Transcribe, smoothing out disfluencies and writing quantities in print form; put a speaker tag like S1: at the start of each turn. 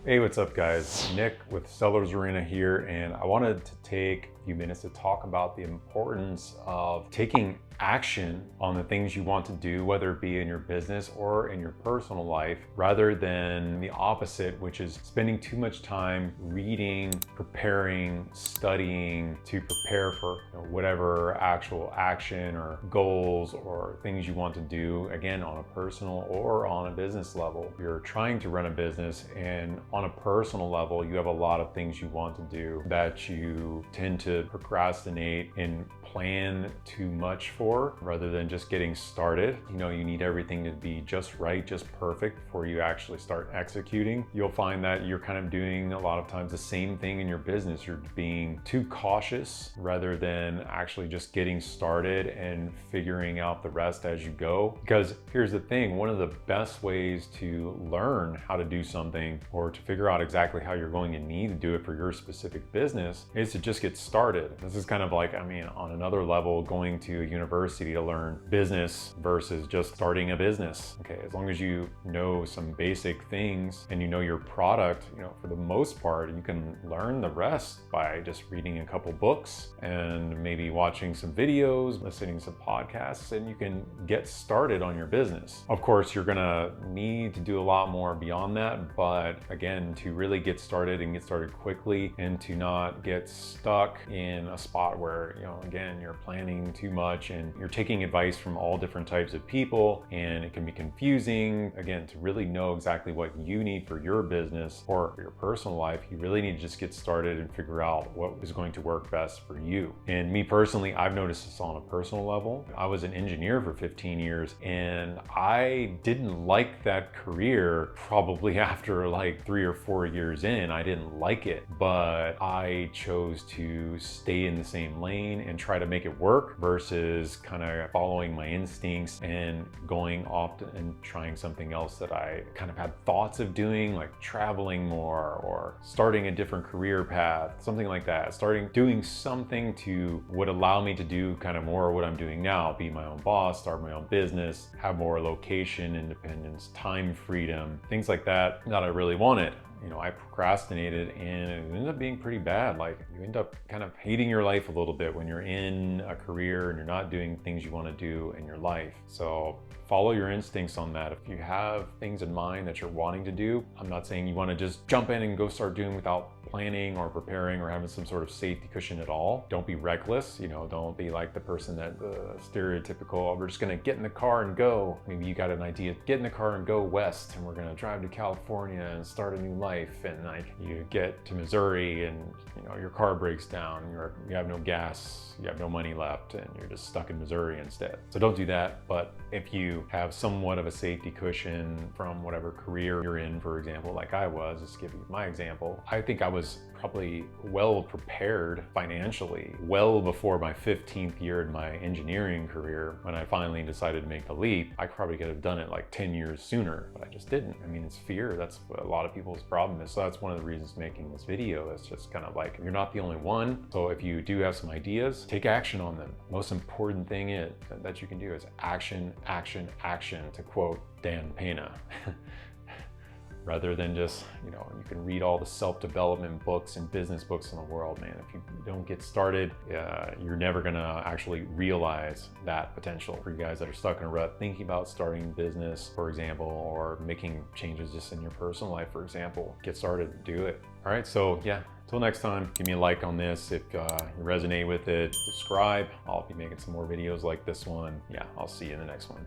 S1: Hey, what's up guys? Nick with Sellozo here, and I wanted to take a few minutes to talk about the importance of taking action on the things you want to do, whether it be in your business or in your personal life, rather than the opposite, which is spending too much time reading, preparing, studying to prepare for whatever actual action or goals or things you want to do, again, on a personal or on a business level. You're trying to run a business, and on a personal level, you have a lot of things you want to do that you tend to procrastinate and plan too much for, rather than just getting started. You need everything to be just right, just perfect before you actually start executing. You'll find that you're kind of doing a lot of times the same thing in your business. You're being too cautious rather than actually just getting started and figuring out the rest as you go. Because here's the thing, one of the best ways to learn how to do something or to figure out exactly how you're going to need to do it for your specific business is to just get started. This is kind of like, on another level, going to a university to learn business versus just starting a business. Okay, as long as you know some basic things and you know your product, for the most part, you can learn the rest by just reading a couple books and maybe watching some videos, listening to some podcasts, and you can get started on your business. Of course, you're gonna need to do a lot more beyond that, but again, to really get started and get started quickly and to not get stuck in a spot where, again, you're planning too much and you're taking advice from all different types of people, and it can be confusing. Again, to really know exactly what you need for your business or your personal life, you really need to just get started and figure out what is going to work best for you. And me personally, I've noticed this on a personal level. I was an engineer for 15 years and I didn't like that career. Probably after like 3 or 4 years in, I didn't like it, but I chose to stay in the same lane and try to make it work versus kind of following my instincts and going off and trying something else that I kind of had thoughts of doing, like traveling more or starting a different career path, something like that. Doing something to would allow me to do kind of more of what I'm doing now, be my own boss, start my own business, have more location independence, time freedom, things like that I really wanted. I procrastinated and it ended up being pretty bad. Like, you end up kind of hating your life a little bit when you're in a career and you're not doing things you want to do in your life. So follow your instincts on that. If you have things in mind that you're wanting to do, I'm not saying you want to just jump in and go start doing without planning or preparing or having some sort of safety cushion at all. Don't be reckless. Don't be like the person that stereotypical, we're just going to get in the car and go. Maybe you got an idea, get in the car and go west, and we're going to drive to California and start a new life. And like, you get to Missouri and your car breaks down, you have no gas, you have no money left, and you're just stuck in Missouri instead. So don't do that. But if you have somewhat of a safety cushion from whatever career you're in, for example, like I was, just to give you my example, I think I was probably well prepared financially well before my 15th year in my engineering career. When I finally decided to make the leap, I probably could have done it like 10 years sooner, but I just didn't. It's fear. That's what a lot of people's problem is. So that's one of the reasons making this video. It's just kind of like, you're not the only one. So if you do have some ideas, take action on them. Most important thing that you can do is action, action, action, to quote Dan Pena. Rather than just, you can read all the self-development books and business books in the world, man. If you don't get started, you're never gonna actually realize that potential. For you guys that are stuck in a rut, thinking about starting a business, for example, or making changes just in your personal life, for example, get started, do it. All right, so yeah, until next time, give me a like on this if you resonate with it, subscribe. I'll be making some more videos like this one. Yeah, I'll see you in the next one.